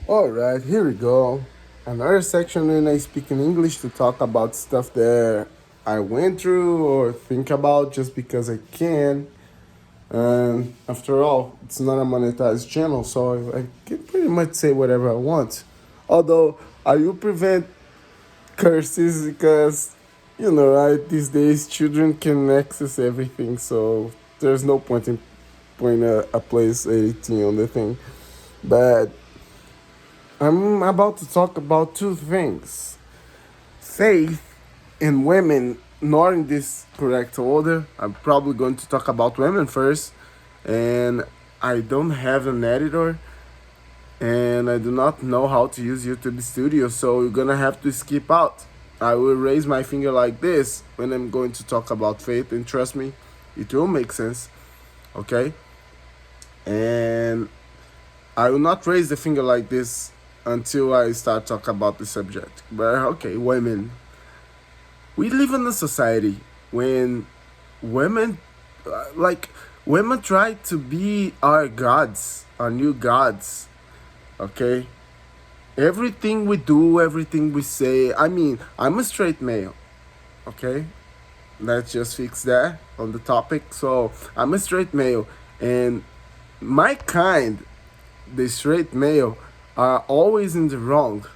Alright, here we go. Another section when I speak in English to talk about stuff that I went through or think about just because I can. And after all, it's not a monetized channel, so I can pretty much say whatever I want. Although, I will prevent curses because, right, these days children can access everything, so there's no point in putting a place 18 on the thing. But I'm about to talk about two things: faith in women, not in this correct order. I'm probably going to talk about women first, and I don't have an editor, and I do not know how to use YouTube Studio, so you're gonna have to skip out. I will raise my finger like this when I'm going to talk about faith, and trust me, it will make sense, okay? And I will not raise the finger like this until I start talking about the subject. But okay, women. We live in a society when women, like, women try to be our gods, our new gods, okay? Everything we do, everything we say. I mean, I'm a straight male, okay? Let's just fix that on the topic. So, I'm a straight male, and my kind, the straight male, are always in the wrong.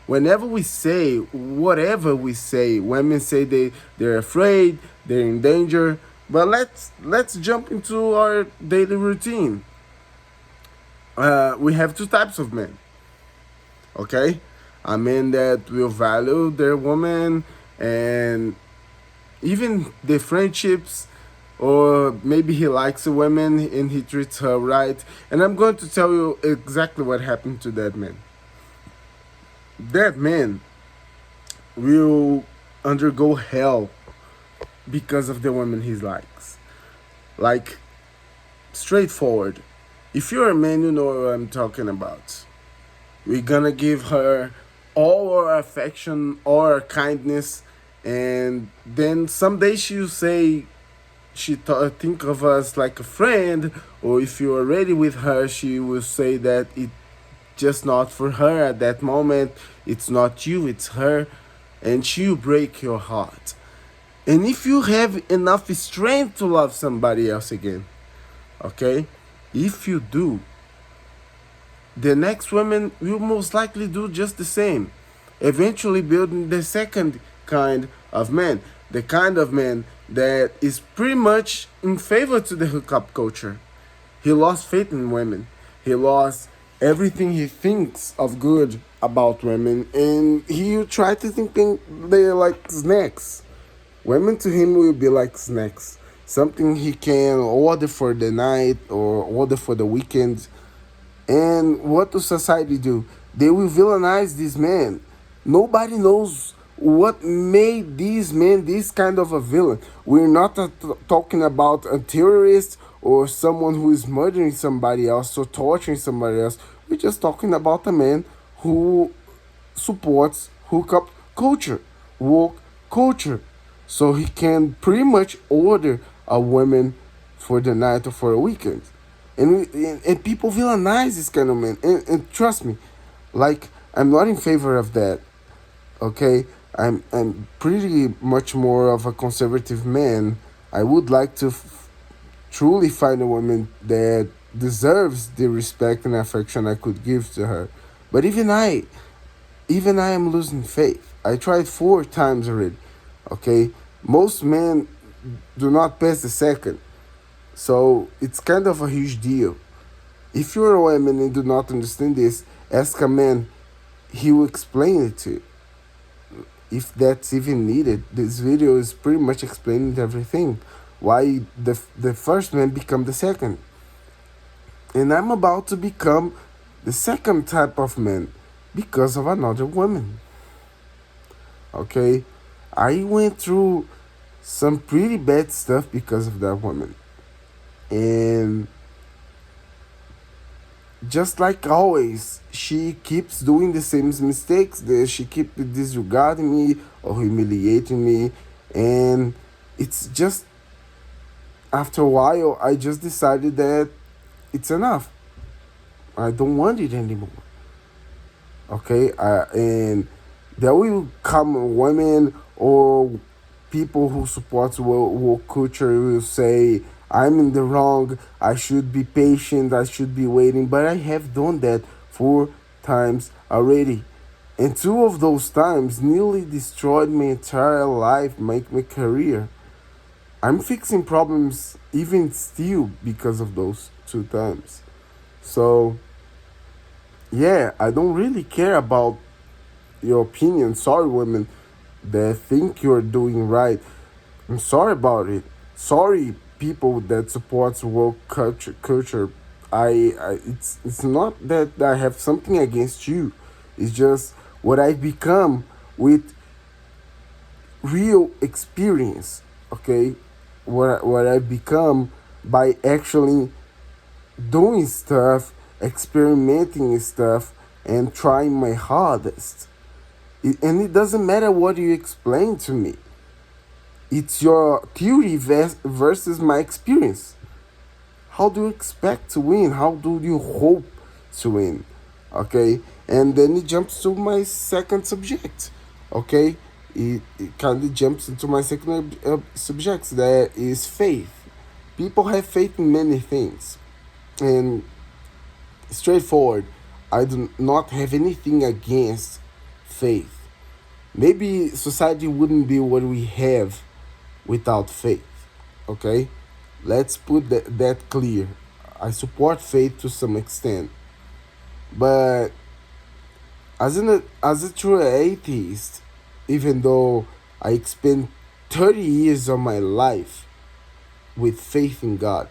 Whenever we say whatever we say, women say they're afraid, they're in danger. But let's jump into our daily routine. We have two types of men, okay? A man that will value their woman and even the friendships, or maybe he likes a woman and he treats her right. And I'm going to tell you exactly what happened to that man. That man will undergo hell because of the woman he likes. Like, straightforward. If you're a man, you know what I'm talking about. We're gonna give her all our affection, all our kindness, and then someday she'll say think of us like a friend, or if you're already with her, she will say that it just not for her at that moment. It's not you, it's her, and she'll break your heart. And if you have enough strength to love somebody else again, okay? If you do, the next woman will most likely do just the same, eventually building the second kind of man, the kind of man that is pretty much in favor to the hookup culture. He lost faith in women. He lost everything he thinks of good about women, and he tried to think they're like snacks. Women to him will be like snacks, something he can order for the night or order for the weekend. And what does society do? They will villainize this man. Nobody knows what made these men this kind of a villain. We're not talking about a terrorist or someone who is murdering somebody else or torturing somebody else. We're just talking about a man who supports hookup culture, woke culture. So he can pretty much order a woman for the night or for a weekend. And people villainize this kind of man. And trust me, like, I'm not in favor of that. Okay, I'm pretty much more of a conservative man. I would like to truly find a woman that deserves the respect and affection I could give to her. But even I am losing faith. I tried 4 times already. Okay, most men do not pass the second, so it's kind of a huge deal. If you're a woman and do not understand this, ask a man. He will explain it to you. If that's even needed, this video is pretty much explaining everything. Why the first man become the second. And I'm about to become the second type of man because of another woman. Okay? I went through some pretty bad stuff because of that woman. And just like always, she keeps doing the same mistakes. She keeps disregarding me or humiliating me. And it's just, after a while, I just decided that it's enough. I don't want it anymore. Okay, and there will come women or people who support woke culture will say, I'm in the wrong, I should be patient, I should be waiting, but I have done that 4 times already. And two of those times nearly destroyed my entire life, my career. I'm fixing problems even still because of those 2 times. So yeah, I don't really care about your opinion. Sorry, women that think you're doing right. I'm sorry about it. Sorry, people that supports woke culture. It's not that I have something against you. It's just what I've become with real experience. Okay, what I've become by actually doing stuff, experimenting stuff, and trying my hardest. And it doesn't matter what you explain to me. It's your theory versus my experience. How do you expect to win? How do you hope to win? Okay, and then it jumps to my second subject. Okay, it kind of jumps into my second subject, that is faith. People have faith in many things, and straightforward, I do not have anything against faith. Maybe society wouldn't be what we have without faith. Okay? Let's put that clear. I support faith to some extent. But as a true atheist, even though I spent 30 years of my life with faith in God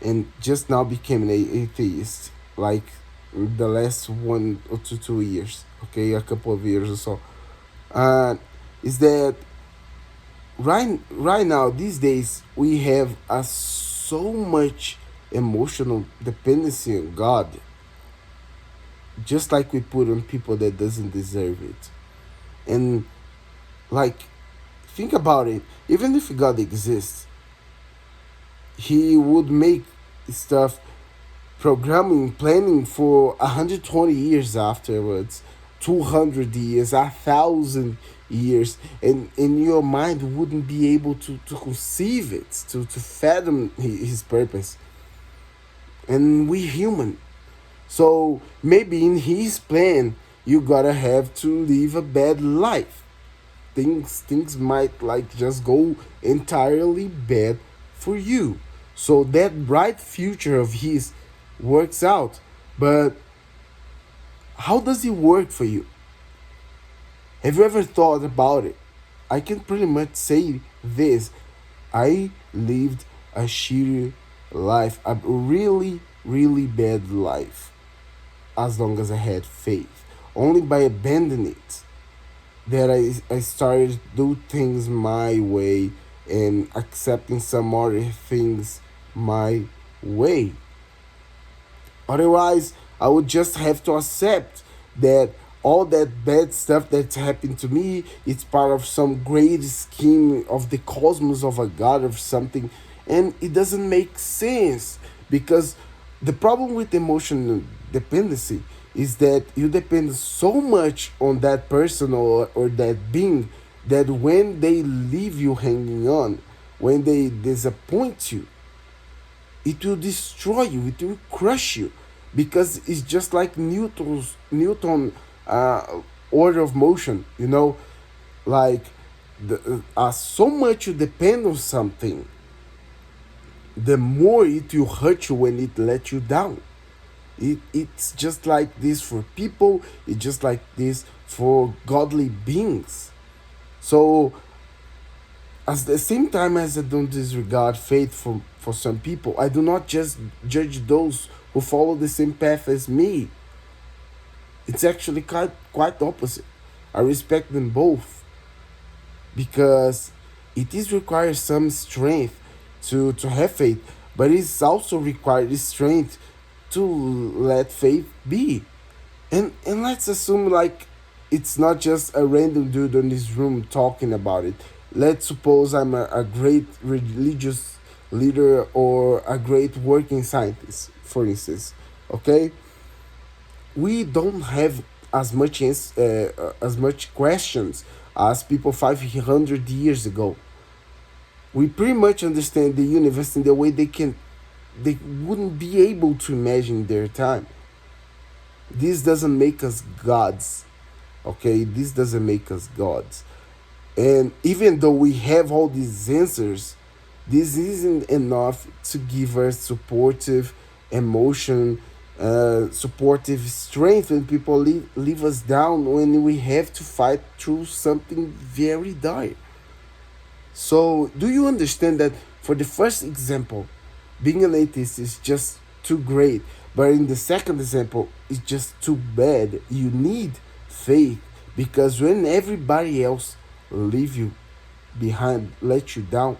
and just now became an atheist, like the last 1 or 2 years, okay, a couple of years or so, uh, is that right now these days we have a so much emotional dependency on God, just like we put on people that doesn't deserve it. And like, think about it, even if God exists, he would make stuff, programming, planning for 120 years afterwards, 200 years, 1,000 years, and in your mind wouldn't be able to conceive it, to fathom his purpose. And we human. So maybe in his plan, you gotta have to live a bad life. Things might like just go entirely bad for you. So that bright future of his works out. But how does it work for you? Have you ever thought about it? I can pretty much say this. I lived a shitty life, a really, really bad life, as long as I had faith. Only by abandoning it that I started to do things my way and accepting some other things my way. Otherwise, I would just have to accept that all that bad stuff that's happened to me, it's part of some great scheme of the cosmos, of a god or something, and it doesn't make sense. Because the problem with emotional dependency is that you depend so much on that person or that being, that when they leave you hanging on, when they disappoint you, it will destroy you, it will crush you, because it's just like Newton order of motion, like so much you depend on something, the more it will hurt you when it lets you down. It's just like this for people, it's just like this for godly beings. So at the same time as I don't disregard faith for some people, I do not just judge those who follow the same path as me. It's actually quite opposite. I respect them both, because it is requires some strength to have faith, but it's also required strength to let faith be. And let's assume like it's not just a random dude in this room talking about it. Let's suppose I'm a great religious leader or a great working scientist, for instance. Okay, we don't have as much questions as people 500 years ago. We pretty much understand the universe in the way they wouldn't be able to imagine their time. This doesn't make us gods, okay? This doesn't make us gods. And even though we have all these answers, this isn't enough to give us supportive emotion, supportive strength when people leave us down, when we have to fight through something very dire. So, do you understand that for the first example, being an atheist is just too great, but in the second example, it's just too bad? You need faith, because when everybody else leave you behind, let you down,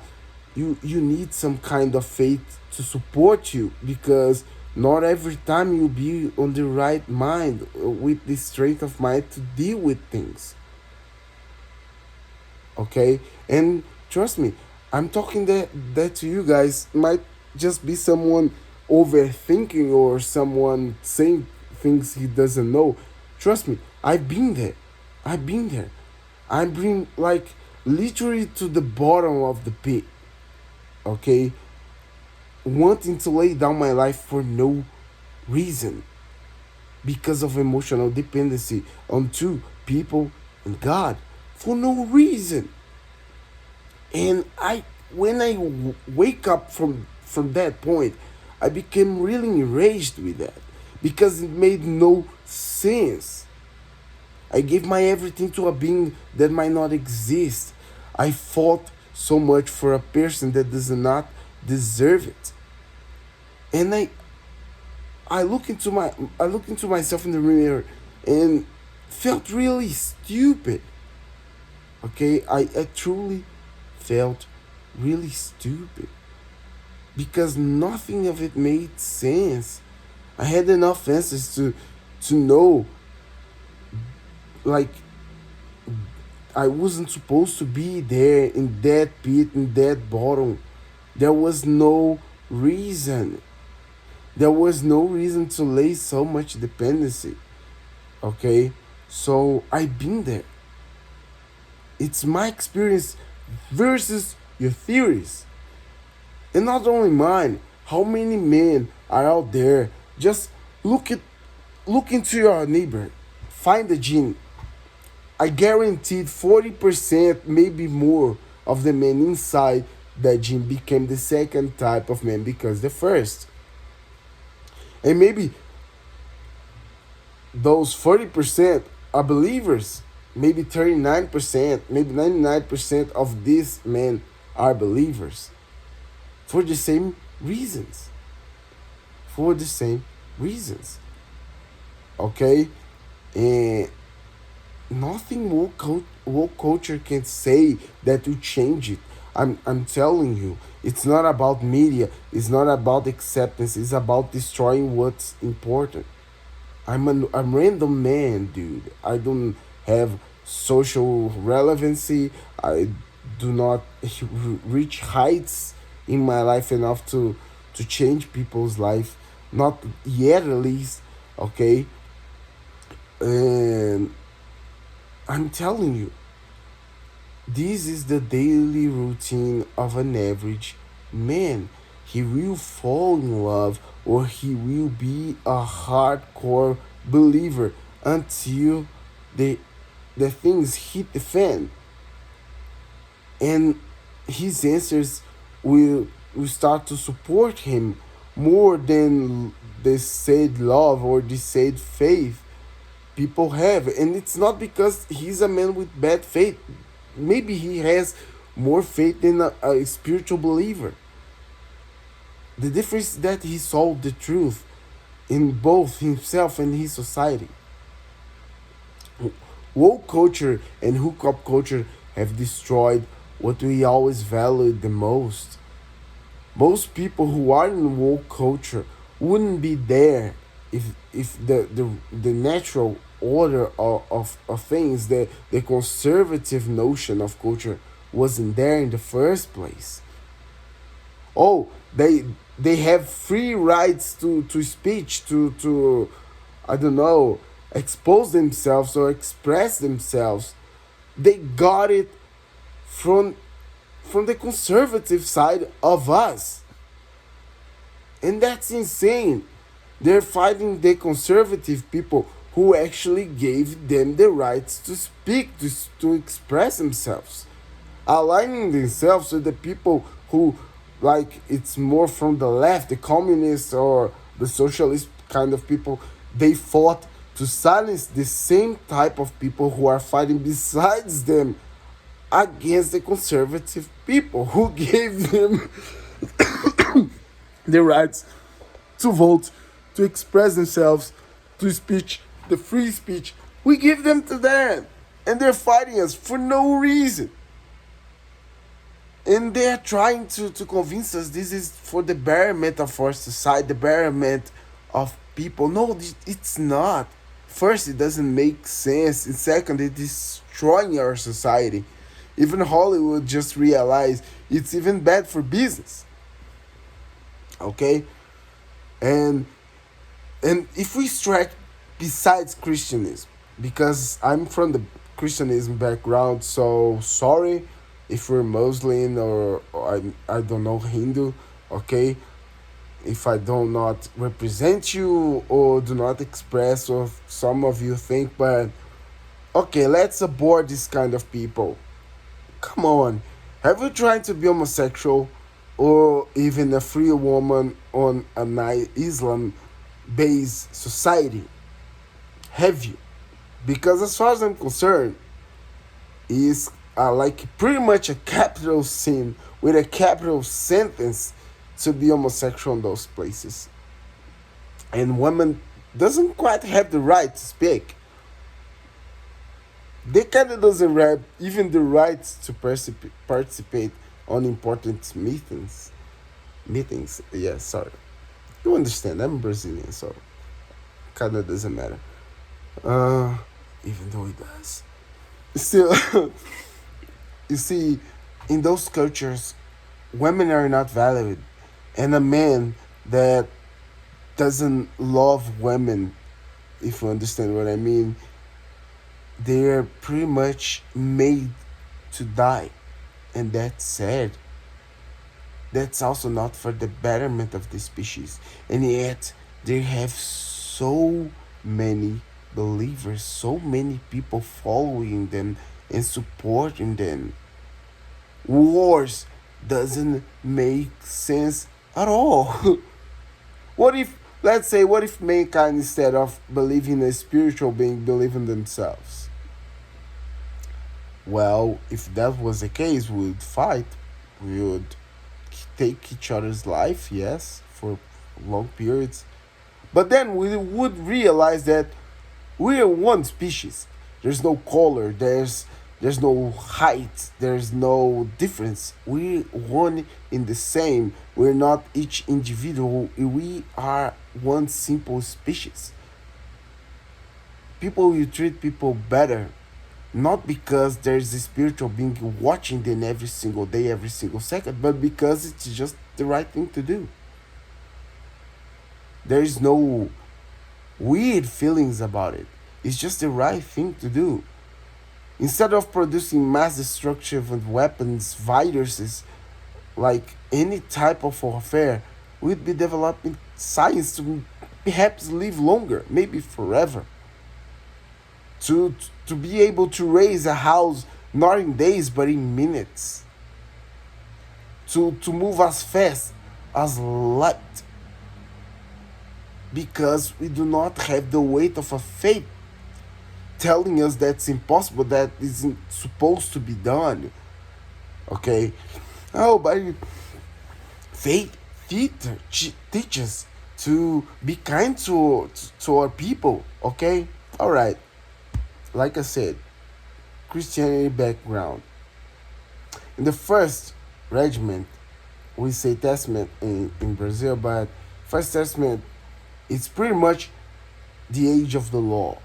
you need some kind of faith to support you, because not every time you'll be on the right mind, with the strength of mind to deal with things. Okay, and trust me, I'm talking that to you guys might just be someone overthinking or someone saying things he doesn't know. Trust me, I've been there. I've been like literally to the bottom of the pit. Okay, wanting to lay down my life for no reason, because of emotional dependency on two people and God, for no reason. And when I wake up from that point, I became really enraged with that, because it made no sense. I gave my everything to a being that might not exist. I fought so much for a person that does not deserve it. And I look into myself in the mirror and felt really stupid. Okay, I truly felt really stupid, because nothing of it made sense. I had enough answers to know, like, I wasn't supposed to be there in that pit, in that bottom. There was no reason. There was no reason to lay so much dependency. Okay? So I've been there. It's my experience versus your theories. And not only mine, how many men are out there? Just look at look into your neighbor. Find the gene. I guaranteed 40%, maybe more, of the men inside that gene became the second type of man because the first. And maybe those 40% are believers. Maybe 39%, maybe 99% of these men are believers. For the same reasons. For the same reasons. Okay? And nothing woke culture can say that will change it. I'm telling you, it's not about media, it's not about acceptance, it's about destroying what's important. I'm random man, dude. I don't have social relevancy. I do not reach heights in my life enough to change people's life. Not yet, at least. Okay, and I'm telling you, this is the daily routine of an average man. He will fall in love, or he will be a hardcore believer until the the things hit the fan, and his answers will start to support him more than the said love or the said faith people have. And it's not because he's a man with bad faith. Maybe he has more faith than a spiritual believer. The difference is that he saw the truth in both himself and his society. Woke culture and hookup culture have destroyed what we always valued the most. Most people who are in woke culture wouldn't be there if the natural order of things, the conservative notion of culture wasn't there in the first place. Oh, they have free rights to speech, to I don't know, expose themselves or express themselves, they got it from the conservative side of us. And that's insane. They're fighting the conservative people who actually gave them the rights to speak, to express themselves, aligning themselves with the people who, like, it's more from the left, the communists or the socialist kind of people. They fought to silence the same type of people who are fighting besides them against the conservative people who gave them the rights to vote, to express themselves, to speech, the free speech. We give them to them. And they're fighting us for no reason. And they're trying to convince us this is for the betterment of our society, the betterment of people. No, it's not. First, it doesn't make sense. And second, it is destroying our society. Even Hollywood just realized it's even bad for business. Okay? And if we strike besides Christianism, because I'm from the Christianism background, so sorry if we're Muslim or I don't know, Hindu, okay? If I do not represent you or do not express what some of you think, but okay, let's abort this kind of people. Come on, have you tried to be homosexual or even a free woman on an Islam based society? Have you? Because as far as I'm concerned, is like pretty much a capital sin with a capital sentence to be homosexual in those places. And women doesn't quite have the right to speak. They kind of doesn't have even the right to participate on important meetings. Meetings, yeah, sorry. You understand? I'm Brazilian, so kind of doesn't matter. Uh, Even though it does. Still, you see, in those cultures, women are not valued, and a man that doesn't love women, if you understand what I mean, they're pretty much made to die, and that's sad. That's also not for the betterment of the species, and yet they have so many believers, so many people following them and supporting them. Wars doesn't make sense at all. What if, let's say, what if mankind, instead of believing in a spiritual being, believe in themselves? Well, if that was the case, we would fight. We would take each other's life, yes, for long periods. But then we would realize that we are one species. There's no color, there's no height, there's no difference. We're one in the same. We're not each individual. We are one simple species. People will treat people better, not because there's a spiritual being watching them every single day, every single second, but because it's just the right thing to do. There is no weird feelings about it. It's just the right thing to do. Instead of producing mass destruction weapons, viruses, like any type of warfare, we'd be developing science to perhaps live longer, maybe forever. To be able to raise a house not in days but in minutes. To move as fast as light. Because we do not have the weight of a fate telling us that's impossible, that isn't supposed to be done. Okay? Oh, but faith teaches to be kind to our people. Okay? Alright. Like I said, Christianity background. In the first regiment, we say testament in Brazil, but first testament, it's pretty much the age of the law.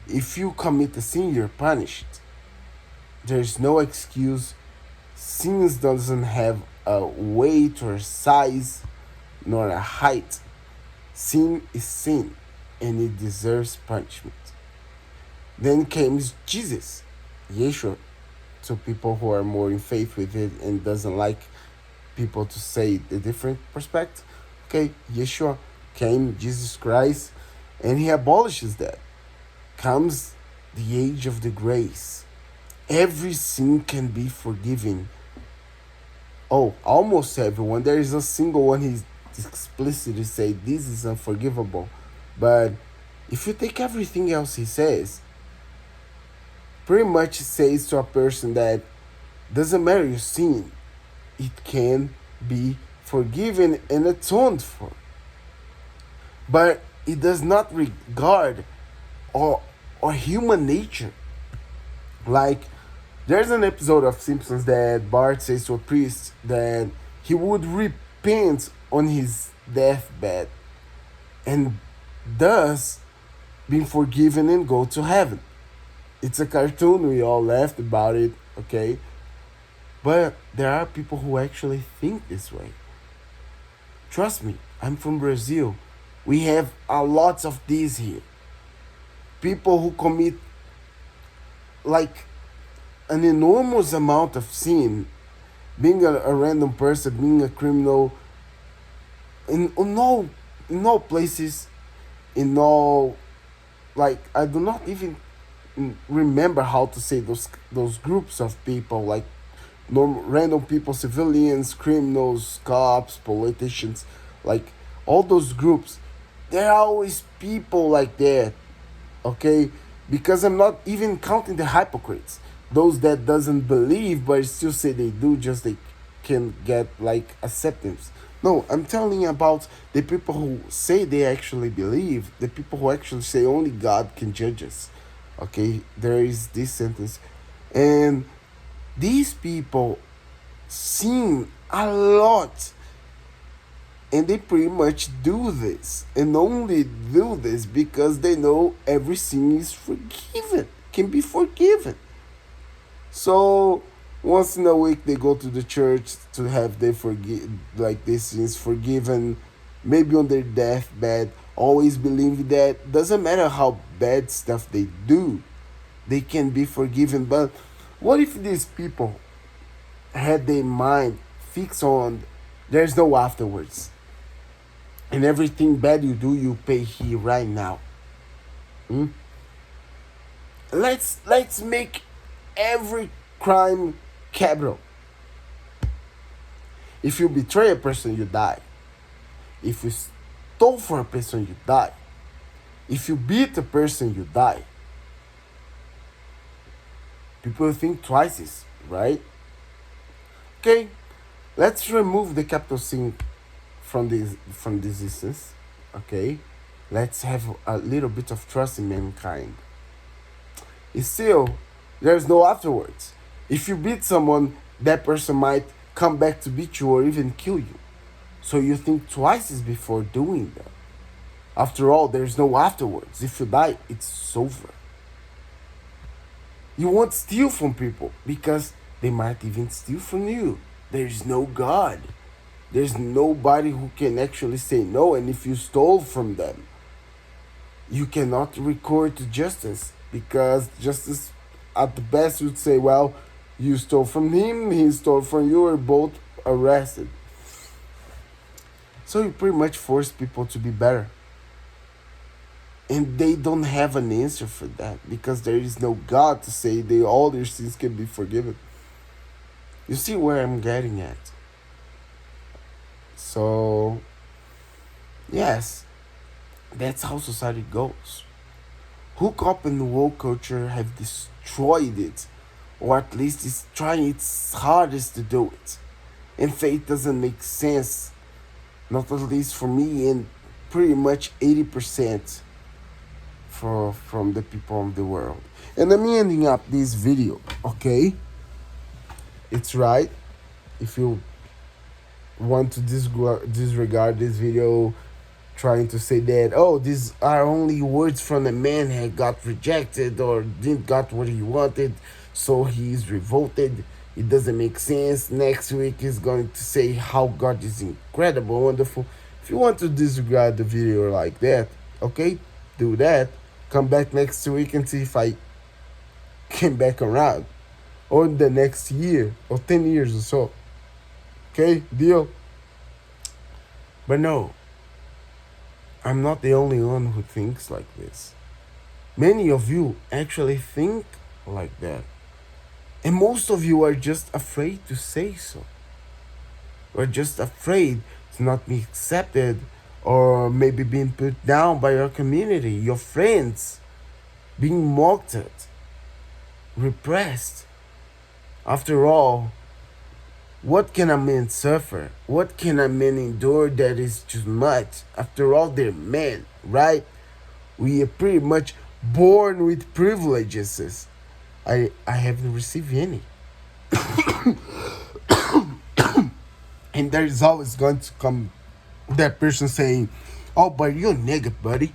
If you commit a sin, you're punished. There's no excuse. Sin doesn't have a weight or size nor a height. Sin is sin, and it deserves punishment. Then came Jesus, Yeshua, to people who are more in faith with it and doesn't like people to say the different perspective. Okay, Yeshua came, Jesus Christ, and he abolishes that. Comes the age of the grace. Every sin can be forgiven. Oh, almost everyone. There is a single one he explicitly say this is unforgivable. But if you take everything else he says, pretty much says to a person that doesn't matter your sin, it can be forgiven and atoned for. But it does not regard or human nature. Like there's an episode of Simpsons that Bart says to a priest that he would repent on his deathbed and thus being forgiven and go to heaven. It's a cartoon, we all laughed about it, okay? But there are people who actually think this way. Trust me, I'm from Brazil. We have a lot of these here. People who commit like an enormous amount of sin, being a random person, being a criminal, in all places, in all, like I do not even remember how to say those groups of people, like random people, civilians, criminals, cops, politicians, like all those groups. There are always people like that, okay? Because I'm not even counting the hypocrites, those that doesn't believe but still say they do, just they can get like acceptance. No, I'm telling you about the people who say they actually believe, the people who actually say only God can judge us. Okay, there is this sentence, and these people sin a lot, and they pretty much do this and only do this because they know every sin is forgiven, can be forgiven. So once in a week they go to the church to have their like their sins forgiven, maybe on their deathbed, always believe that doesn't matter how bad stuff they do, they can be forgiven. But what if these people had their mind fixed on there's no afterwards, and everything bad you do you pay here right now? Hmm? Let's make every crime capital. If you betray a person, you die. If you stole from a person, you die. If you beat a person, you die. People think twice, right? Okay, let's remove the capital sin from this instance. Okay, let's have a little bit of trust in mankind. It's still, there's no afterwards. If you beat someone, that person might come back to beat you or even kill you. So you think twice before doing that. After all, there's no afterwards. If you die, it's over. You won't steal from people because they might even steal from you. There's no God. There's nobody who can actually say no. And if you stole from them, you cannot record to justice, because justice at the best would say, well, you stole from him, he stole from you, or both arrested. So you pretty much force people to be better. And they don't have an answer for that because there is no God to say all their sins can be forgiven. You see where I'm getting at? So, yes, that's how society goes. Hook up and woke culture have destroyed it, or at least is trying its hardest to do it. And faith doesn't make sense, not at least for me and pretty much 80% from the people of the world. And I'm ending up this video, okay? It's right. If you want to disregard this video, trying to say that, oh, these are only words from a man who got rejected or didn't got what he wanted, so he's revolted, it doesn't make sense. Next week he's going to say how God is incredible, wonderful. If you want to disregard the video like that, okay, do that. Come back next week and see if I came back around, or the next year, or 10 years or so. Okay, deal? But no, I'm not the only one who thinks like this. Many of you actually think like that. And most of you are just afraid to say so. Or just afraid to not be accepted, or maybe being put down by your community, your friends, being mocked at, repressed. After all, what can a man suffer? What can a man endure that is too much? After all, they're men, right? We are pretty much born with privileges. I haven't received any. And there is always going to come that person saying, "Oh, but you're nigga, buddy.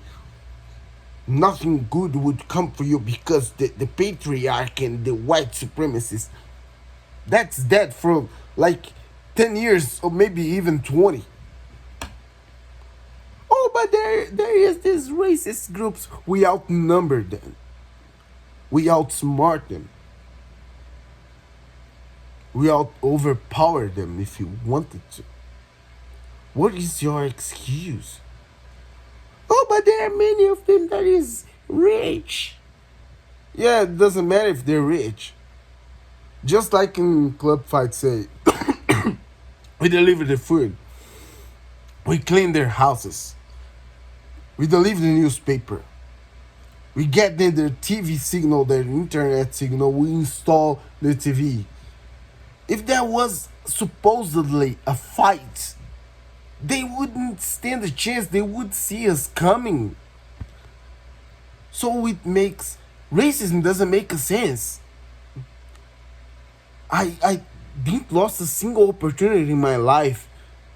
Nothing good would come for you because the patriarch and the white supremacists." That's dead for like 10 years or maybe even 20. Oh, but there is these racist groups. We outnumber them. We outsmart them. We out overpower them if you wanted to. What is your excuse? Oh, but there are many of them that is rich. Yeah, it doesn't matter if they're rich. Just like in club fights say, we deliver the food. We clean their houses. We deliver the newspaper. We get them their TV signal, their internet signal. We install the TV. If there was supposedly a fight, they wouldn't stand a chance. They would see us coming. So it makes racism doesn't make a sense. I didn't lost a single opportunity in my life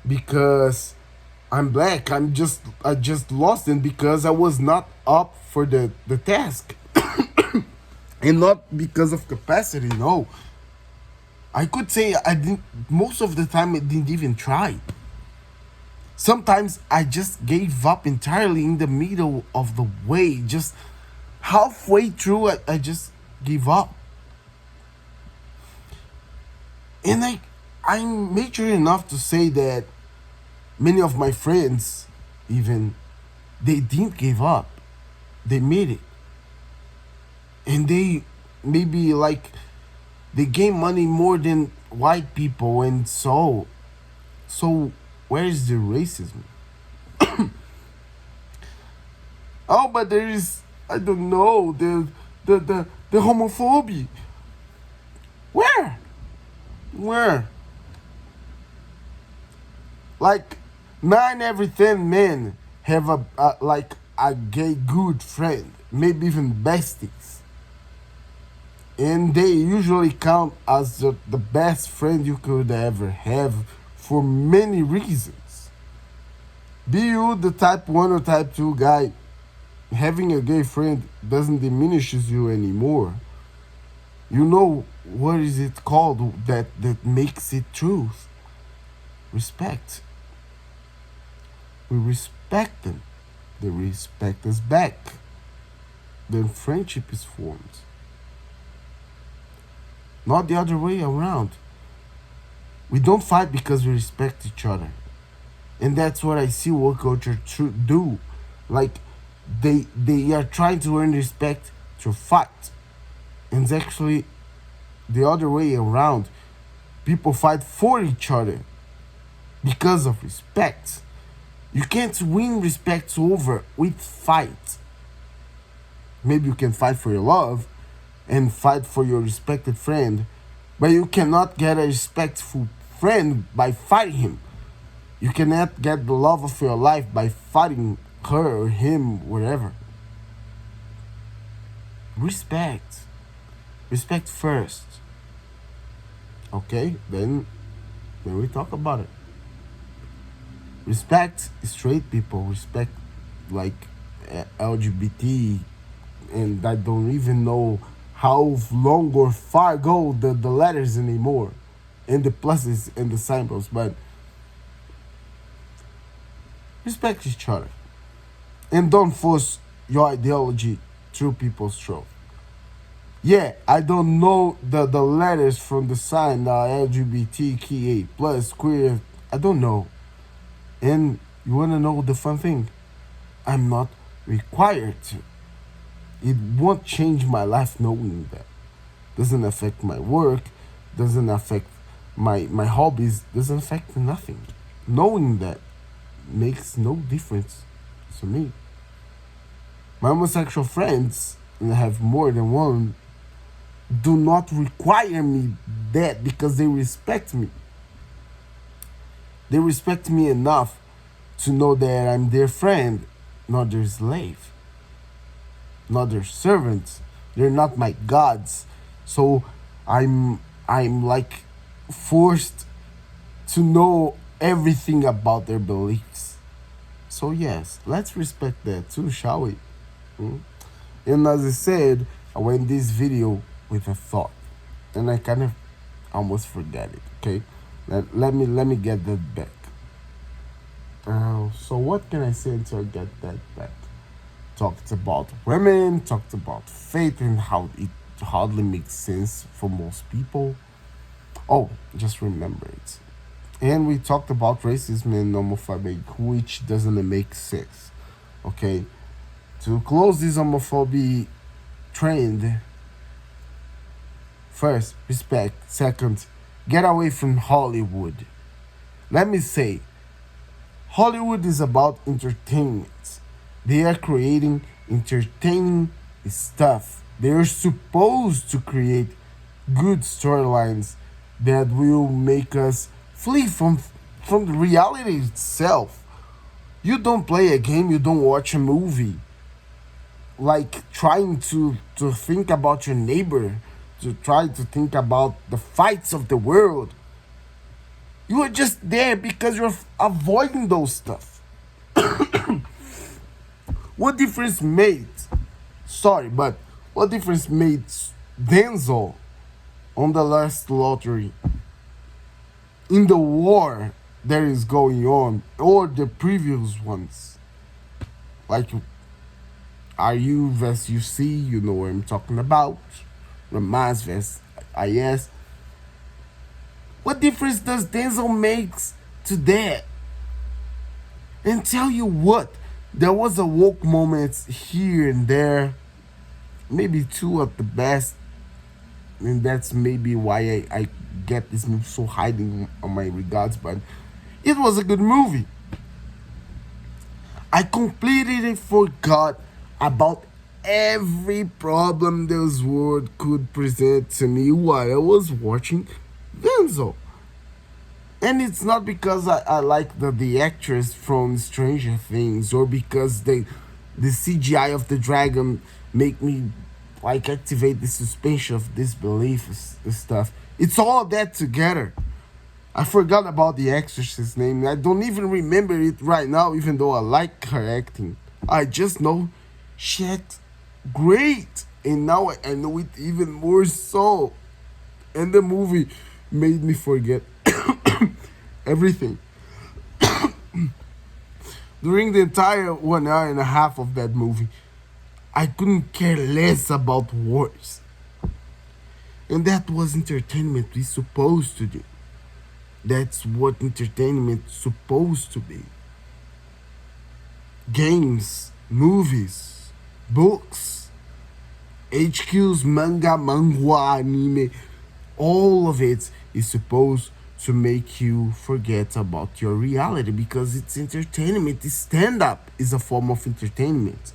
because I'm black. I just lost it because I was not up for the task. And not because of capacity, no. I could say I didn't most of the time I didn't even try. Sometimes I just gave up entirely in the middle of the way. Just halfway through I just gave up. And I'm mature enough to say that many of my friends even they didn't give up. They made it. And they maybe like they gain money more than white people, and so where is the racism? Oh, but there is, I don't know, the homophobia. Where? Where? Like 9 every 10 men have a like a gay good friend, maybe even besties. And they usually count as the best friend you could ever have for many reasons. Be you the type 1 or type 2 guy, having a gay friend doesn't diminishes you anymore. You know what is it called that makes it truth? Respect. We respect them. They respect us back. Then friendship is formed. Not the other way around. We don't fight because we respect each other. And that's what I see woke culture do. Like they are trying to earn respect through fight. And it's actually the other way around. People fight for each other because of respect. You can't win respect over with fight. Maybe you can fight for your love and fight for your respected friend, but you cannot get a respectful friend by fighting him. You cannot get the love of your life by fighting her or him, whatever. Respect. Respect first. Okay, then we talk about it. Respect straight people. Respect like LGBT, and I don't even know how long or far go the letters anymore, and the pluses and the symbols, but respect each other. And don't force your ideology through people's throat. Yeah, I don't know the letters from the sign, LGBTQA plus queer. I don't know. And you wanna know the fun thing? I'm not required to. It won't change my life knowing that. Doesn't affect my work, doesn't affect my hobbies, doesn't affect nothing. Knowing that makes no difference to me. My homosexual friends, and I have more than one, do not require me that because they respect me. They respect me enough to know that I'm their friend, not their slave, not their servants. They're not my gods. So I'm like forced to know everything about their beliefs. So yes, let's respect that too, shall we? Hmm? And as I said, I went this video with a thought, and I kind of almost forget it. Okay, let me get that back. So what can I say until I get that back? Talked about women, talked about faith and how it hardly makes sense for most people. Oh, just remember it. And we talked about racism and homophobia, which doesn't make sense. Okay, to close this homophobia trend, first, respect. Second, get away from Hollywood. Let me say, Hollywood is about entertainment. They are creating entertaining stuff. They are supposed to create good storylines that will make us flee from the reality itself. You don't play a game, you don't watch a movie. Like trying to think about your neighbor, to try to think about the fights of the world. You are just there because you're avoiding those stuff. What difference made? Sorry, but what difference made Denzel on the last lottery in the war that is going on or the previous ones? Like, are you vs UC? You know what I'm talking about. Ramas vs IS. What difference does Denzel makes to that? And tell you what, there was a woke moment here and there, maybe two at the best, and that's maybe why I get this movie so high on my regards. But it was a good movie. I completely forgot about every problem this world could present to me while I was watching Denzel. And it's not because I like the actress from Stranger Things or because the CGI of the dragon make me like activate the suspension of disbelief stuff. It's all of that together. I forgot about the actress's name. I don't even remember it right now, even though I like her acting. I just know she acts great, and now I know it even more so. And the movie made me forget everything. During the entire 1 hour and a half of that movie, I couldn't care less about wars. And that was entertainment we supposed to do. That's what entertainment's supposed to be. Games, movies, books, HQ's manga, manhwa, anime, all of it is supposed to make you forget about your reality because it's entertainment. Stand up is a form of entertainment.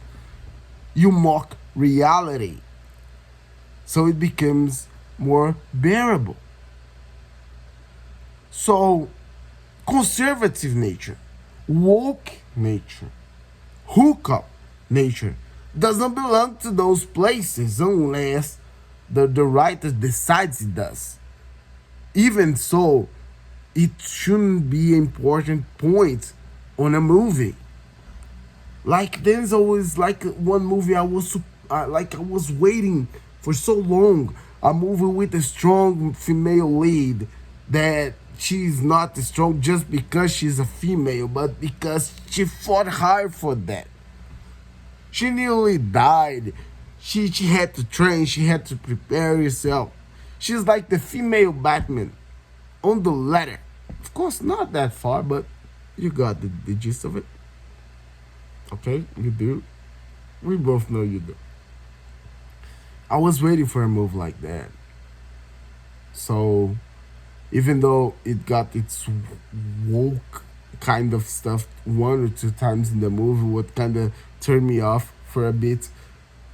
You mock reality, so it becomes more bearable. So, conservative nature, woke nature, hookup nature doesn't belong to those places unless the writer decides it does. Even so, it shouldn't be an important point on a movie. Like Denzel is like one movie I was waiting for so long. A movie with a strong female lead that she's not strong just because she's a female, but because she fought hard for that. She nearly died. She had to train, she had to prepare herself. She's like the female Batman on the ladder. Of course, not that far, but you got the gist of it. Okay, you do. We both know you do. I was waiting for a move like that. So, even though it got its woke kind of stuff one or two times in the movie, what kind of turned me off for a bit,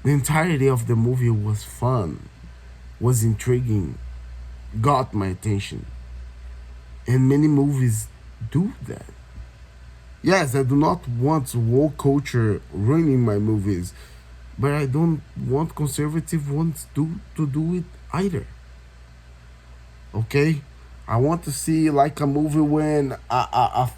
the entirety of the movie was fun, was intriguing, got my attention. And many movies do that. Yes, I do not want woke culture ruining my movies, but I don't want conservative ones to do it either. Okay? I want to see like a movie when a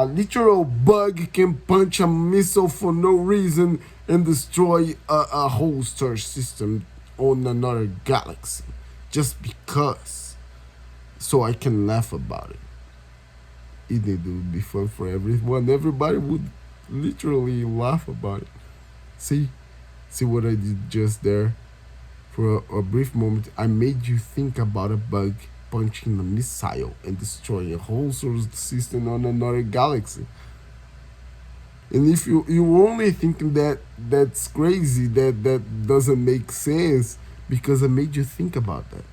literal bug can punch a missile for no reason and destroy a whole star system on another galaxy just because. So I can laugh about it. It would be fun for everyone. Everybody would literally laugh about it. See? See what I did just there? For a brief moment, I made you think about a bug punching a missile and destroying a whole solar system on another galaxy. And if you only thinking that that's crazy, that doesn't make sense, because I made you think about that.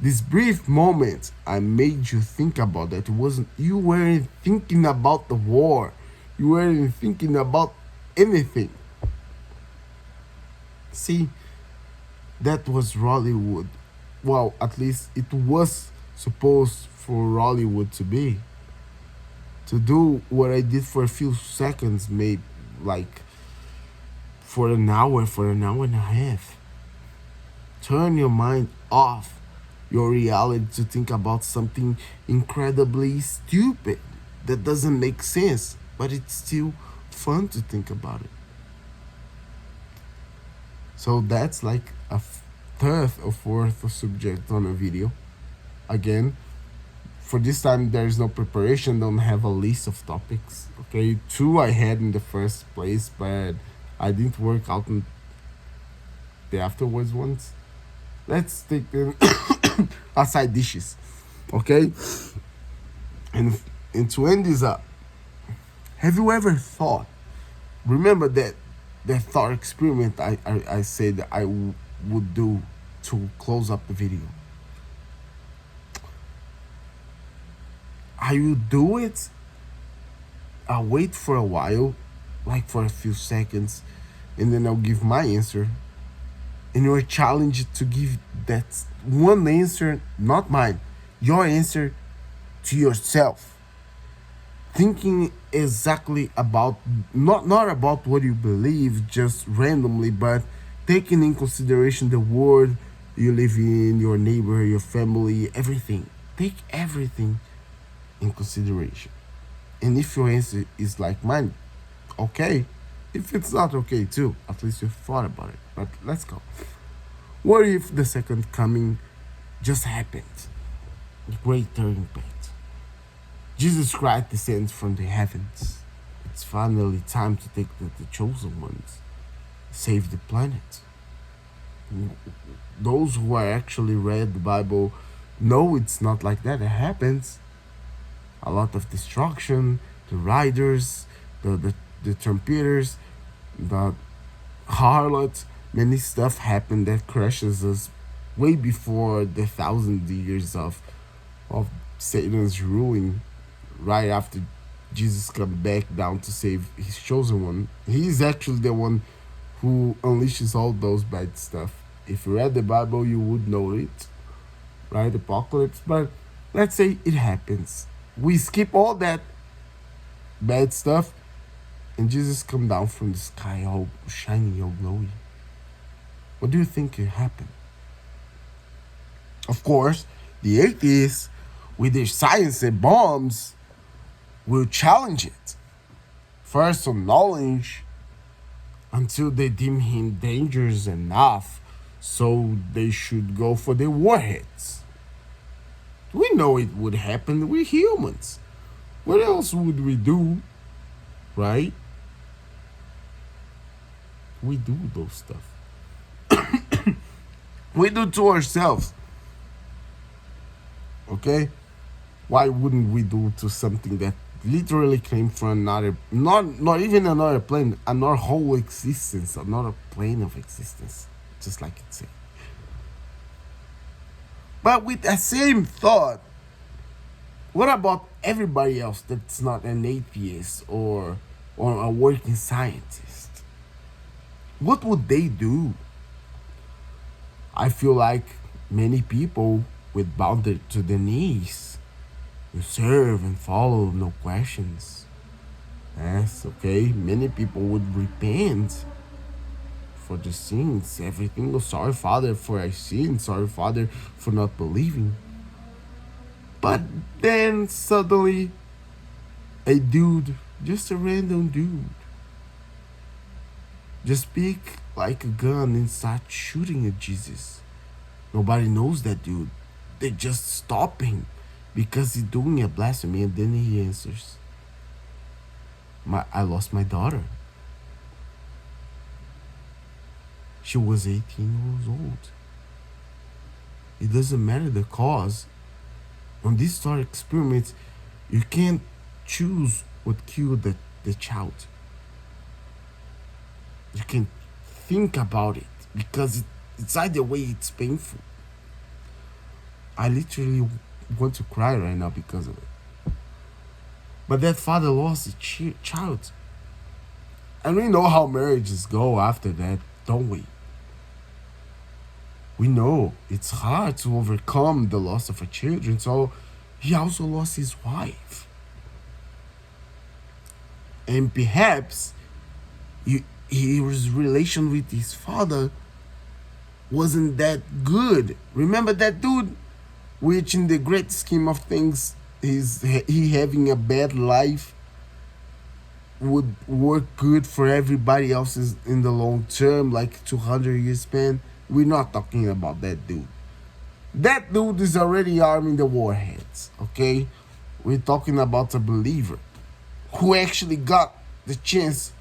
This brief moment, I made you think about that. It wasn't, you weren't thinking about the war. You weren't thinking about anything. See, that was Rollywood. Well, at least it was supposed for Rollywood to be. To do what I did for a few seconds, maybe like for an hour and a half. Turn your mind off your reality to think about something incredibly stupid that doesn't make sense, but it's still fun to think about it. So that's like a third or fourth subject on a video. Again, for this time there's no preparation, don't have a list of topics. Okay, two I had in the first place, but I didn't work out in the afterwards ones. Let's take them aside dishes. Okay? And to end this up, have you ever thought, remember that thought experiment I said would do to close up the video? I will do it. I'll wait for a while, like for a few seconds, and then I'll give my answer. And you're challenged to give that one answer, not mine, your answer to yourself. Thinking exactly about, not about what you believe just randomly, but taking in consideration the world you live in, your neighbor, your family, everything. Take everything in consideration. And if your answer is like mine, okay. If it's not, okay too. At least you thought about it. But let's go. What if the second coming just happened? The great turning point. Jesus Christ descends from the heavens. It's finally time to take the chosen ones, save the planet. Those who are actually read the Bible know it's not like that. It happens. A lot of destruction, the riders, the trumpeters, the harlots, many stuff happened that crushes us way before the 1,000 years of Satan's ruling, right after Jesus come back down to save his chosen one. He's actually the one who unleashes all those bad stuff. If you read the Bible, you would know it, right? Apocalypse. But let's say it happens. We skip all that bad stuff, and Jesus come down from the sky all shiny, all glowy. What do you think could happen? Of course, the atheists, with their science and bombs, will challenge it. First on knowledge, until they deem him dangerous enough, so they should go for the warheads. We know it would happen. We're humans. What else would we do? Right? We do those stuff. We do to ourselves. Okay? Why wouldn't we do to something that literally came from another, not even another plane, another whole existence, another plane of existence, just like it said. But with that same thought, what about everybody else that's not an atheist or a working scientist? What would they do? I feel like many people would bow to the knees and serve and follow, no questions. Yes, okay. Many people would repent for the sins. Everything was sorry, Father, for I sin. Sorry, Father, for not believing. But then suddenly, a dude, just a random dude, just pick like a gun and start shooting at Jesus. Nobody knows that dude. They just stop him because he's doing a blasphemy, and then he answers, I lost my daughter. She was 18 years old. It doesn't matter the cause. On these thought experiments, you can't choose what killed the child. You can think about it because it's either way it's painful. I literally want to cry right now because of it. But that father lost a child. And we know how marriages go after that, don't we? We know it's hard to overcome the loss of a children, so he also lost his wife. And perhaps his relation with his father wasn't that good. Remember that dude? Which in the great scheme of things, he having a bad life would work good for everybody else in the long term, like 200 years span. We're not talking about that dude. That dude is already arming the warheads, okay? We're talking about a believer who actually got the chance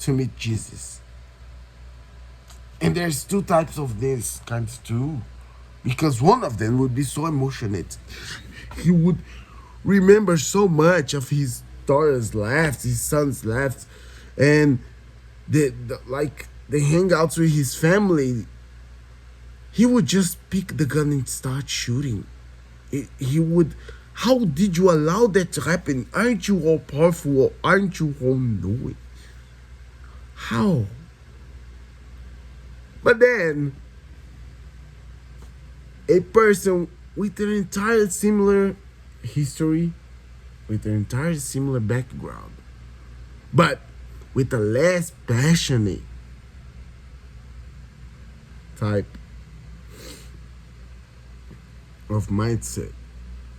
to meet Jesus. And there's two types of this kinds too. Because one of them would be so emotionate. He would remember so much of his daughter's laughs, his son's laughs, and the hangouts with his family. He would just pick the gun and start shooting. He would. How did you allow that to happen? Aren't you all powerful? Aren't you all knowing? How? But then, a person with an entire similar history, with an entire similar background, but with a less passionate type of mindset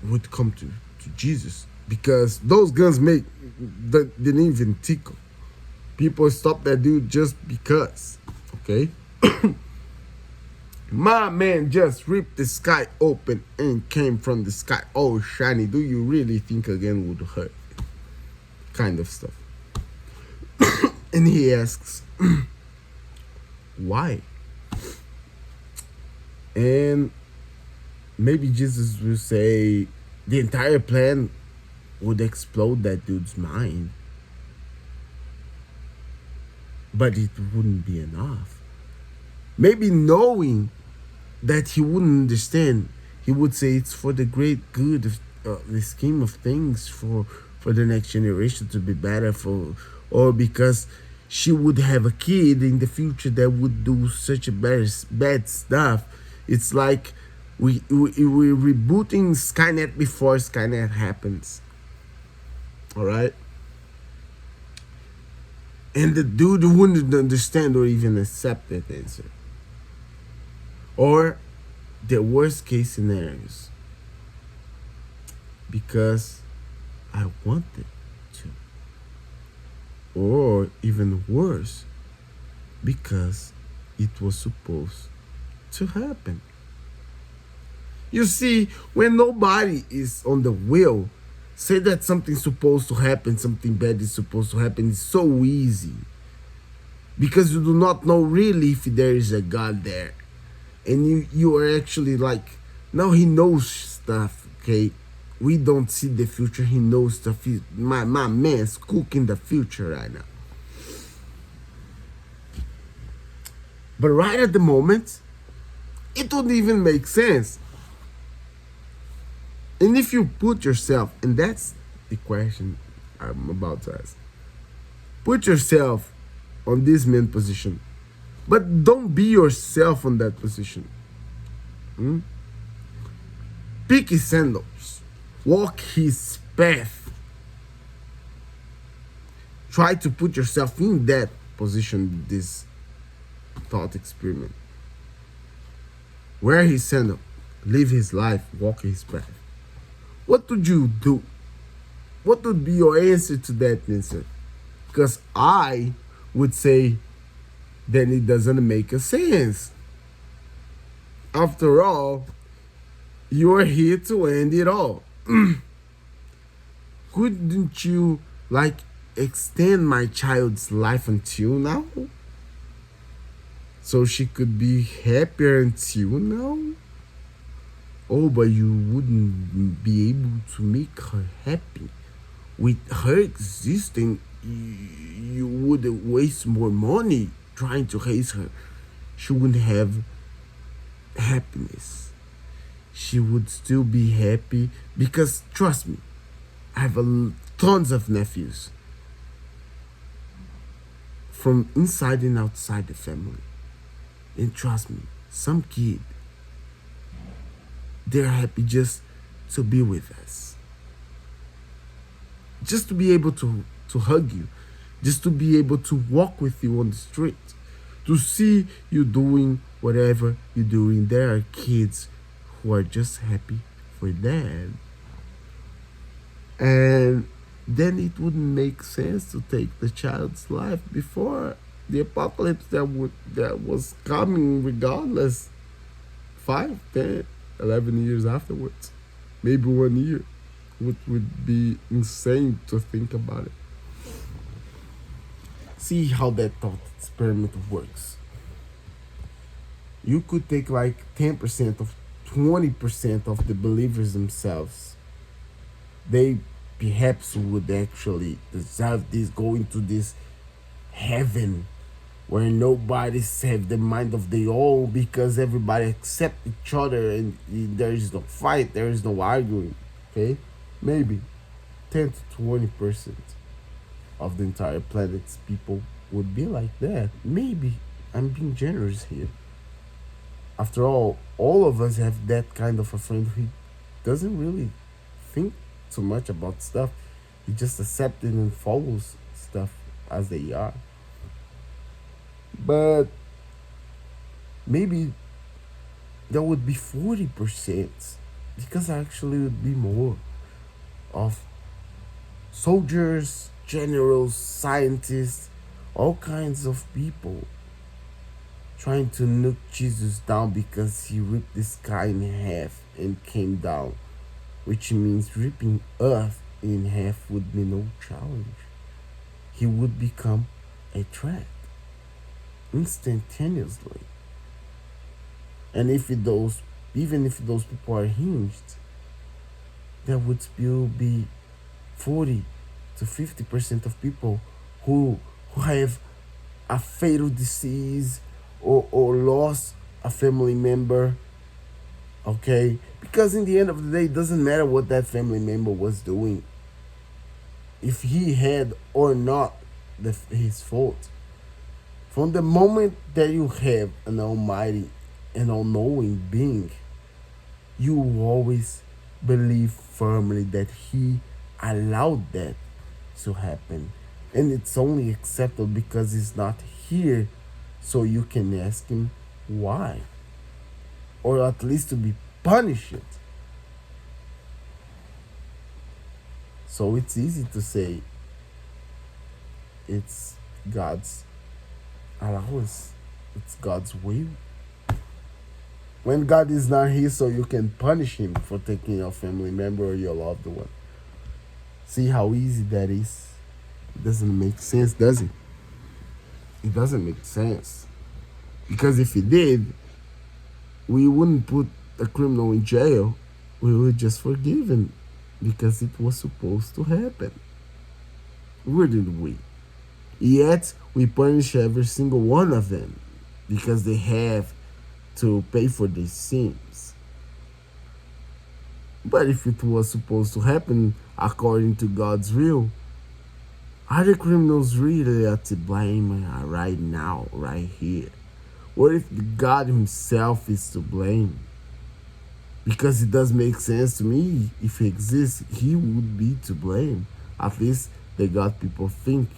would come to Jesus, because those guns didn't even tickle. People stopped that dude just because, okay? My man just ripped the sky open and came from the sky all shiny. Do you really think a gun would hurt? Kind of stuff. And he asks, why? And maybe Jesus will say the entire plan would explode that dude's mind. But it wouldn't be enough. Maybe knowing that he wouldn't understand, he would say it's for the great good of the scheme of things, for the next generation to be better, or because she would have a kid in the future that would do such a bad stuff. It's like we're rebooting Skynet before Skynet happens. All right? And the dude wouldn't understand or even accept that answer. Or the worst case scenarios. Because I wanted to. Or even worse, because it was supposed to happen. You see, when nobody is on the wheel, say that something's supposed to happen, something bad is supposed to happen, it's so easy. Because you do not know really if there is a God there. and you are actually like, now he knows stuff. Okay, we don't see the future. He knows stuff. My man's cooking the future right now. But right at the moment, it wouldn't even make sense. And if you put yourself, and that's the question I'm about to ask, put yourself on this man position, but don't be yourself on that position. Hmm? Pick his sandals, walk his path. Try to put yourself in that position, this thought experiment. Wear his sandal, live his life, walk his path. What would you do? What would be your answer to that answer? Because I would say then it doesn't make a sense. After all, you're here to end it all. Couldn't you like extend my child's life until now? So she could be happier until now? Oh, but you wouldn't be able to make her happy. With her existing, you would waste more money trying to raise her. She wouldn't have happiness. She would still be happy because, trust me, I have tons of nephews from inside and outside the family. And trust me, some kid, they're happy just to be with us. Just to be able to hug you. Just to be able to walk with you on the street. To see you doing whatever you're doing. There are kids who are just happy for that. And then it wouldn't make sense to take the child's life before the apocalypse that was coming regardless. 5, 10, 11 years afterwards. Maybe 1 year. Which would be insane to think about it. See how that thought experiment works. You could take like 10% of 20% of the believers themselves. They perhaps would actually deserve this, going to this heaven where nobody's have the mind of their own because everybody accept each other and there is no fight, there is no arguing. Okay? Maybe 10 to 20% of the entire planet's people would be like that. Maybe. I'm being generous here. After all of us have that kind of a friend who doesn't really think too much about stuff. He just accepts it and follows stuff as they are. But maybe there would be 40%, because actually it would be more of soldiers, generals, scientists, all kinds of people trying to nuke Jesus down because he ripped the sky in half and came down, which means ripping Earth in half would be no challenge. He would become a threat instantaneously. And even if those people are hinged, there would still be 40 to 50% of people who have a fatal disease or lost a family member. Okay? Because in the end of the day, it doesn't matter what that family member was doing. If he had or not his fault. From the moment that you have an almighty and all-knowing being, you always believe firmly that he allowed that to happen. And it's only acceptable because he's not here, so you can ask him why. Or at least to be punished. So it's easy to say it's God's allowance. It's God's will. When God is not here, so you can punish him for taking your family member or your loved one. See how easy that is? It doesn't make sense, does it? It doesn't make sense. Because if it did, We wouldn't put a criminal in jail. We would just forgive him because it was supposed to happen. Wouldn't we? Yet we punish every single one of them because they have to pay for their sins. But if it was supposed to happen according to God's will, are the criminals really to blame right now, right here? What if God Himself is to blame? Because it does make sense to me. If He exists, He would be to blame. At least the God people think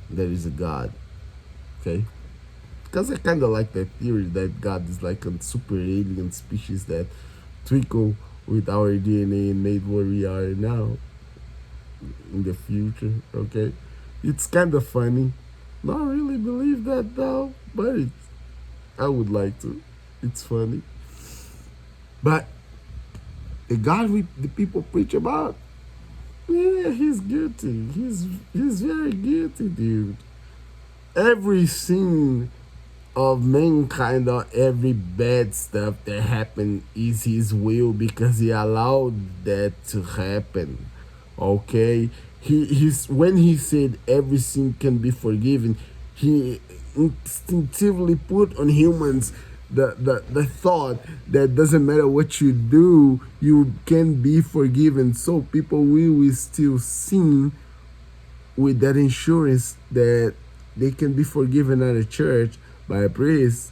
there is a God. Okay? Because I kind of like that theory that God is like a super alien species that twinkle with our DNA and made what we are now in the future. Okay? It's kind of funny. Not really believe that though, but I would like to. It's funny. But the God the people preach about, yeah, he's guilty. He's very guilty, dude. Every sin of mankind or every bad stuff that happened is his will because he allowed that to happen. Okay? He's when he said every sin can be forgiven, he instinctively put on humans the thought that doesn't matter what you do, you can be forgiven. So people will still sin with that insurance that they can be forgiven at a church by a priest,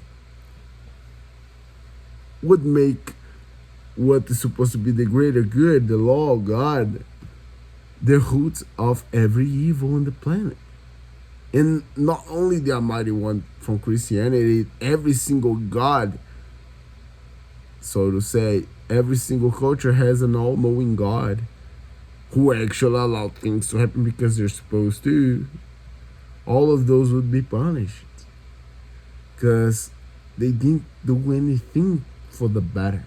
would make what is supposed to be the greater good, the law of God, the root of every evil on the planet. And not only the Almighty One from Christianity, every single God, so to say, every single culture has an all knowing God who actually allowed things to happen because they're supposed to. All of those would be punished because they didn't do anything for the better.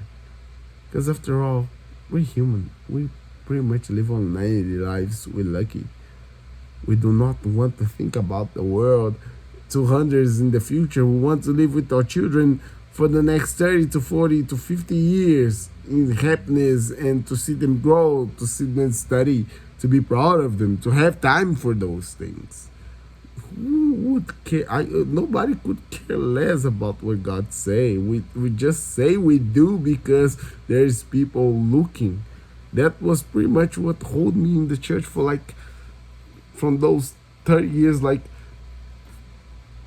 Because after all, we're human. We pretty much live on 90 lives. We're lucky. We do not want to think about the world 200s in the future. We want to live with our children for the next 30 to 40 to 50 years in happiness and to see them grow, to see them study, to be proud of them, to have time for those things. Who would care? Nobody could care less about what God say. We just say we do because there's people looking. That was pretty much what hold me in the church for like from those 30 years, like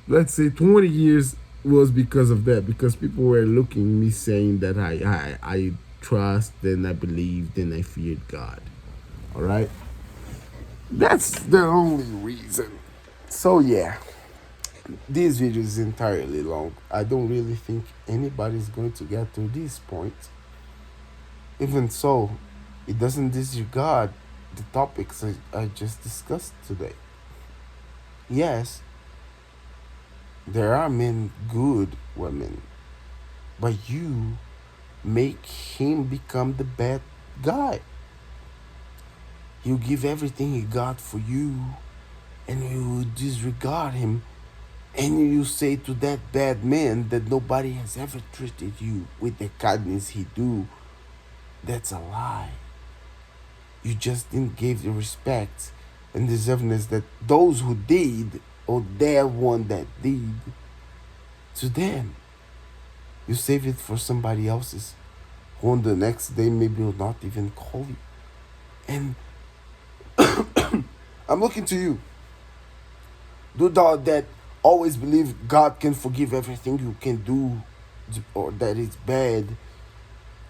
let's say 20 years was because of that, because people were looking me saying that I trust and I believed and I feared God. All right, that's the only reason. So yeah, this video is entirely long. I don't really think anybody's going to get to this point. Even so, it doesn't disregard the topics I just discussed today. Yes, there are men good women, but you make him become the bad guy. You give everything he got for you and you disregard him and you say to that bad man that nobody has ever treated you with the kindness he do. That's a lie. You just didn't give the respect and deservedness that those who did or that one that did to them. You save it for somebody else's who on the next day maybe will not even call you. And I'm looking to you. Do that always believe God can forgive everything you can do or that is bad.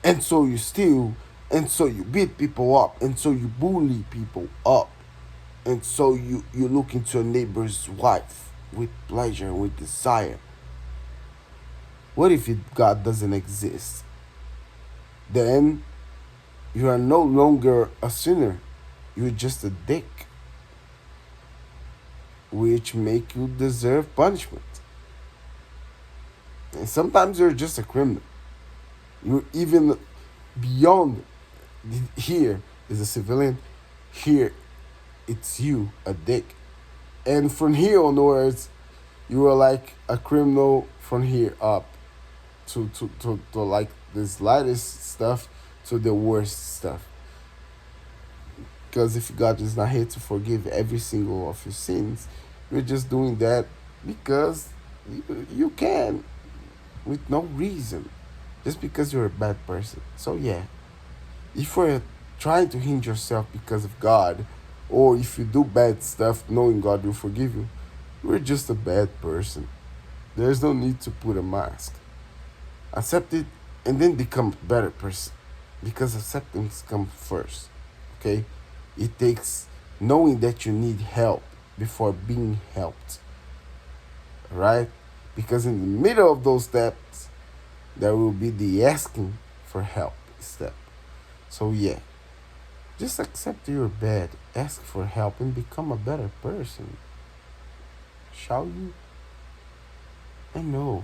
And so you steal, and so you beat people up, and so you bully people up. And so you look into your neighbor's wife with pleasure and with desire. What if God doesn't exist? Then you are no longer a sinner. You're just a dick, which make you deserve punishment. And sometimes you're just a criminal. You're even beyond. Here is a civilian. Here, it's you, a dick. And from here onwards, you are like a criminal from here up to like the slightest stuff to the worst stuff. Because if God is not here to forgive every single of your sins, you're just doing that because you can, with no reason, just because you're a bad person. So yeah, if you're trying to hinder yourself because of God, or if you do bad stuff knowing God will forgive you, you're just a bad person. There's no need to put a mask. Accept it and then become a better person. Because acceptance comes first. Okay? It takes knowing that you need help before being helped. Right? Because in the middle of those steps, there will be the asking for help step. So yeah, just accept you're bad, ask for help, and become a better person. Shall you? I know.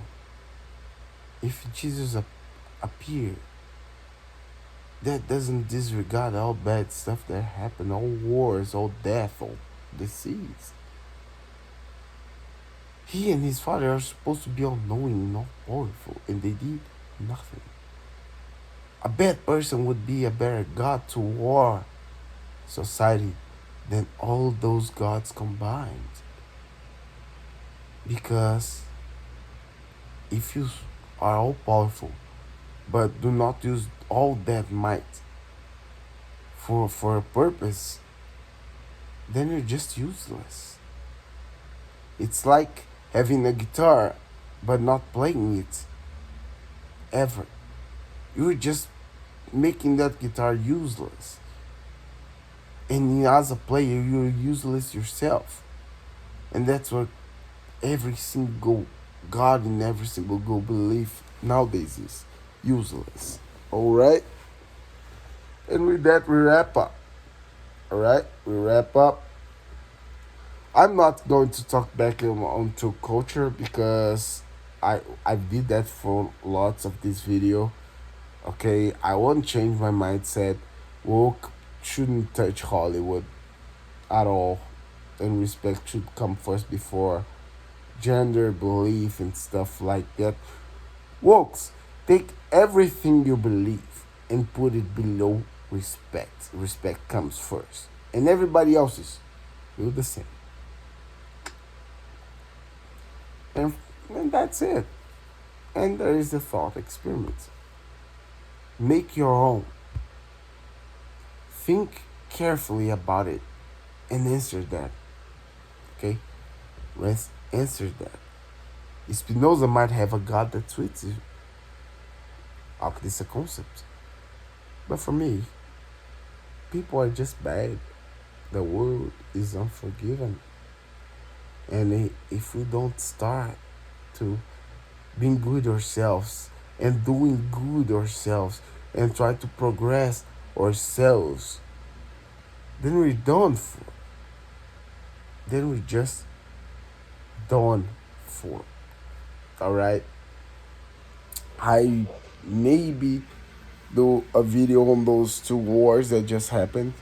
If Jesus appeared, that doesn't disregard all bad stuff that happened, all wars, all death, all disease. He and his father are supposed to be all knowing and all powerful, and they did nothing. A bad person would be a better God to war society than all those gods combined. Because if you are all powerful but do not use all that might for a purpose, then you're just useless. It's like having a guitar but not playing it ever. You're just making that guitar useless. And as a player, you're useless yourself. And that's what every single God in every single God belief nowadays is useless. Alright? And with that, we wrap up. Alright? We wrap up. I'm not going to talk back onto culture because I did that for lots of this video. Okay, I won't change my mindset. Woke shouldn't touch Hollywood at all, and respect should come first before gender belief and stuff like that. Wokes, take everything you believe and put it below respect. Respect comes first, and everybody else's do the same. And, and that's it. And there is the thought experiment. Make your own. Think carefully about it and answer that. Okay? Let's answer that. Spinoza might have a God that suits you. This is a concept. But for me, people are just bad. The world is unforgiving. And if we don't start to being good ourselves and doing good ourselves and try to progress ourselves, then we're done for. Then we're just done for. Alright? I maybe do a video on those two wars that just happened.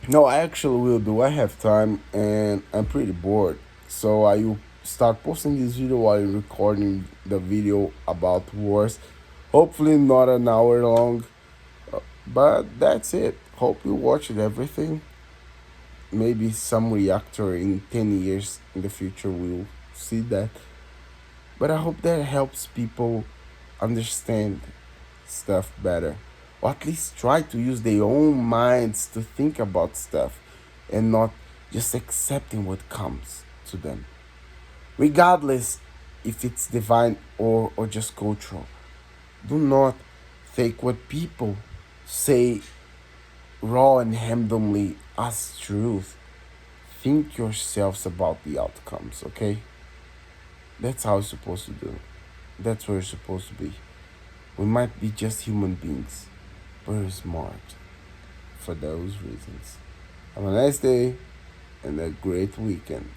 No, I actually will do. I have time and I'm pretty bored. So I will start posting this video while recording the video about wars. Hopefully not an hour long. But that's it. Hope you watched everything. Maybe some reactor in 10 years in the future will see that. But I hope that helps people understand stuff better. Or at least try to use their own minds to think about stuff and not just accepting what comes to them. Regardless if it's divine or just cultural. Do not take what people say raw and randomly as truth. Think yourselves about the outcomes, okay? That's how it's supposed to do. That's where it's supposed to be. We might be just human beings, but we're smart for those reasons. Have a nice day and a great weekend.